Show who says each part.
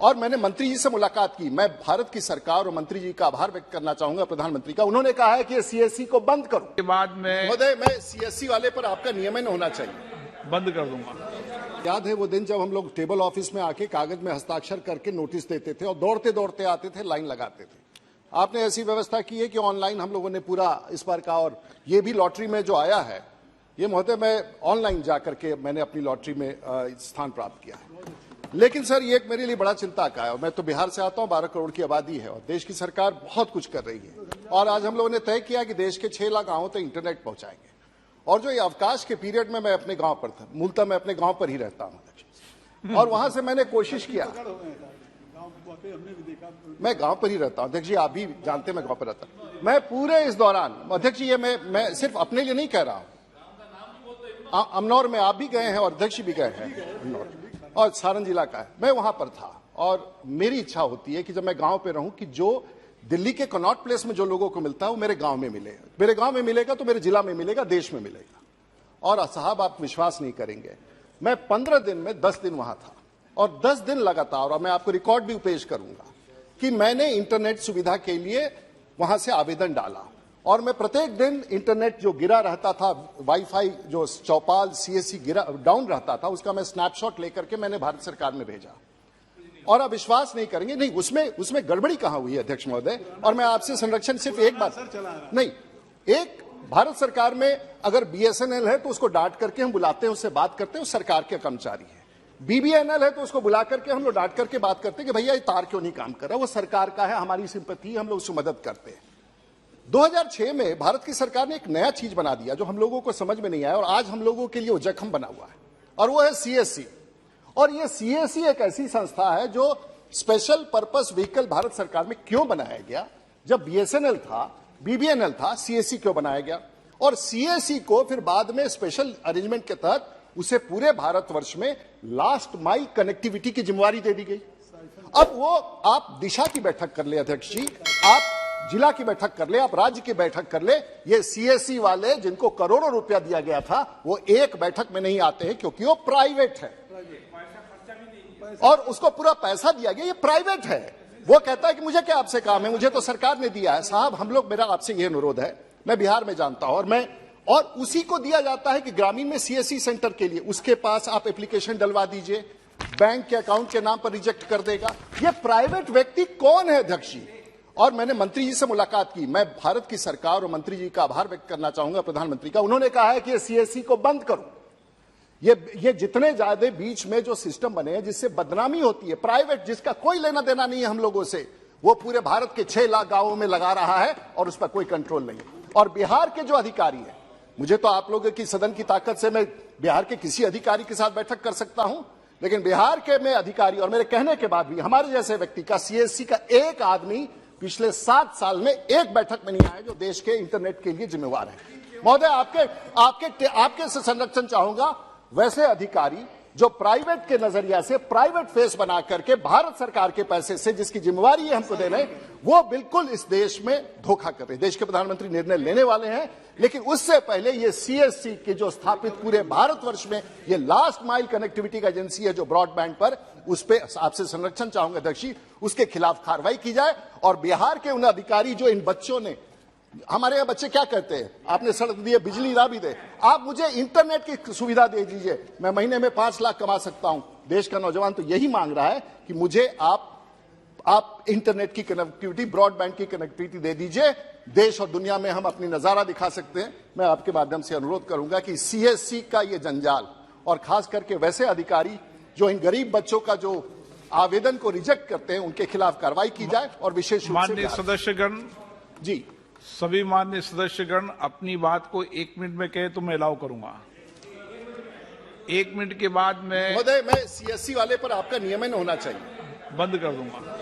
Speaker 1: और मैंने मंत्री जी से मुलाकात की। मैं भारत की सरकार और मंत्री जी का आभार व्यक्त करना चाहूंगा, प्रधानमंत्री का। उन्होंने कहा है कि ये सीएससी को बंद करो।
Speaker 2: के बाद में
Speaker 1: महोदय, मैं सीएससी वाले पर आपका नियमन होना चाहिए,
Speaker 2: बंद कर दूंगा।
Speaker 1: याद है वो दिन जब हम लोग टेबल ऑफिस में आके कागज में हस्ताक्षर करके नोटिस देते थे और दौड़ते दौड़ते आते थे, लाइन लगाते थे। आपने ऐसी व्यवस्था की है कि ऑनलाइन हम लोगों ने पूरा इस बार का, और ये भी लॉटरी में जो आया है, ये महोदय मैं ऑनलाइन जाकर के मैंने अपनी लॉटरी में स्थान प्राप्त किया है। लेकिन सर, ये एक मेरे लिए बड़ा चिंता का है। और मैं तो बिहार से आता हूं, 12 करोड़ की आबादी है और देश की सरकार बहुत कुछ कर रही है। और आज हम लोगों ने तय किया कि देश के 6 लाख गांवों तक इंटरनेट पहुंचाएंगे। और जो ये अवकाश के पीरियड में मैं अपने गांव पर था, मूलतः मैं अपने गांव पर ही रहता हूं, और वहां से मैंने कोशिश किया, मैं गांव पर ही रहता हूं अध्यक्ष जी, आप भी जानते हैं मैं गांव पर रहता हूं। मैं पूरे इस दौरान अध्यक्ष जी, ये मैं सिर्फ अपने लिए नहीं कह रहा हूं, अमनौर में आप भी गए हैं और अध्यक्ष भी गए हैं अमनौर, और सारण जिला का है, मैं वहां पर था। और मेरी इच्छा होती है कि जब मैं गांव पे रहूं कि जो दिल्ली के कनॉट प्लेस में जो लोगों को मिलता है वो मेरे गांव में मिले। मेरे गांव में मिलेगा तो मेरे जिला में मिलेगा, देश में मिलेगा। और साहब, आप विश्वास नहीं करेंगे, मैं 15 दिन में 10 दिन वहां था और 10 दिन लगातार, और मैं आपको रिकॉर्ड भी पेश करूंगा कि मैंने इंटरनेट सुविधा के लिए वहां से आवेदन डाला। और मैं प्रत्येक दिन इंटरनेट जो गिरा रहता था, वाईफाई जो चौपाल सीएससी गिरा डाउन रहता था, उसका मैं स्नैपशॉट लेकर के मैंने भारत सरकार में भेजा। और आप विश्वास नहीं करेंगे, नहीं उसमें गड़बड़ी कहां हुई है अध्यक्ष महोदय। और मैं आपसे संरक्षण सिर्फ एक बात नहीं, एक भारत सरकार में अगर बीएसएनएल है तो उसको डांट करके हम बुलाते हैं, उससे बात करते हैं, उस सरकार के कर्मचारी है। बीबीएनएल है तो उसको बुला करके हम लोग डांट करके बात करते हैं कि भैया ये तार क्यों नहीं काम कर रहा, वो सरकार का है, हमारी सिंपैथी, हम लोग उसको मदद करते हैं। 2006 में भारत की सरकार ने एक नया चीज बना दिया जो हम लोगों को समझ में नहीं आया, और आज हम लोगों के लिए वो जख्म बना हुआ है, और वो है सीएससी। और ये सीएससी एक ऐसी संस्था है जो स्पेशल पर्पस व्हीकल भारत सरकार में क्यों बनाया गया। जब बीएसएनएल था, बीबीएनएल था, सीएससी क्यों बनाया गया। और सीएससी को फिर बाद में स्पेशल अरेंजमेंट के तहत उसे पूरे भारतवर्ष में लास्ट माइल कनेक्टिविटी की जिम्मेवारी दे दी गई। अब वो आप दिशा की बैठक कर ले अध्यक्ष जी, आप जिला की बैठक कर ले, आप राज्य की बैठक कर ले, ये सीएससी वाले जिनको करोड़ों रुपया दिया गया था वो एक बैठक में नहीं आते हैं, क्योंकि वो प्राइवेट है और उसको पूरा पैसा दिया गया, ये प्राइवेट है। वो कहता है कि मुझे क्या आपसे काम है, मुझे तो सरकार ने दिया है। साहब, हम लोग, मेरा आपसे ये अनुरोध है, मैं बिहार में जानता हूं, और उसी को दिया जाता है कि ग्रामीण में सीएससी सेंटर के लिए उसके पास आप एप्लीकेशन डलवा दीजिए, बैंक के अकाउंट के नाम पर रिजेक्ट कर देगा। ये प्राइवेट व्यक्ति कौन है अध्यक्ष जी। और मैंने मंत्री जी से मुलाकात की, मैं भारत की सरकार और मंत्री जी का आभार व्यक्त करना चाहूंगा, प्रधानमंत्री का। उन्होंने कहा है कि ये सीएससी को बंद करो। ये जितने ज्यादा बीच में जो सिस्टम बने हैं जिससे बदनामी होती है, प्राइवेट जिसका कोई लेना देना नहीं है हम लोगों से, वो पूरे भारत के 6 लाख गांवों में लगा रहा है और उस पर कोई कंट्रोल नहीं है। और बिहार के जो अधिकारी हैं, मुझे तो आप लोगों की सदन की ताकत से मैं बिहार के किसी अधिकारी के साथ बैठक कर सकता हूं, लेकिन बिहार के में अधिकारी और मेरे कहने के बाद भी हमारे जैसे व्यक्ति का, सीएससी का एक आदमी पिछले 7 साल में एक बैठक में नहीं आया जो देश के इंटरनेट के लिए जिम्मेवार है। महोदय, आपके से संरक्षण चाहूंगा, वैसे अधिकारी जो प्राइवेट के नजरिया से प्राइवेट फेस बना करके भारत सरकार के पैसे से जिसकी जिम्मेवारी है हमको दे रहे हैं, वो बिल्कुल इस देश में धोखा कर रहे हैं। देश के प्रधानमंत्री निर्णय लेने वाले हैं, लेकिन उससे पहले ये सीएससी के जो स्थापित पूरे भारतवर्ष में ये लास्ट माइल कनेक्टिविटी का एजेंसी है जो ब्रॉडबैंड पर, उस पर आपसे संरक्षण चाहूंगा अध्यक्ष जी, उसके खिलाफ कार्रवाई की जाए। और बिहार के उन अधिकारी जो इन बच्चों ने, हमारे यहाँ बच्चे क्या कहते हैं, आपने सड़क दी है, बिजली ना भी दे, आप मुझे इंटरनेट की सुविधा दे दीजिए, मैं महीने में 5 लाख कमा सकता हूं। देश का नौजवान तो यही मांग रहा है कि मुझे आप इंटरनेट की कनेक्टिविटी, ब्रॉडबैंड की कनेक्टिविटी दे दीजिए। देश और दुनिया में हम अपनी नजारा दिखा सकते हैं। मैं आपके माध्यम से अनुरोध करूंगा कि सीएससी का ये जंजाल, और खास करके वैसे अधिकारी जो इन गरीब बच्चों का जो आवेदन को रिजेक्ट करते हैं, उनके खिलाफ कार्रवाई की जाए। और विशेष रूप से
Speaker 2: माननीय सदस्यगण
Speaker 1: जी,
Speaker 2: सभी माननीय सदस्यगण अपनी बात को 1 मिनट में कहे तो मैं अलाउ करूंगा। 1 मिनट के बाद मैं
Speaker 1: महोदय, मैं सीएससी वाले पर आपका नियमन होना चाहिए,
Speaker 2: बंद कर दूंगा।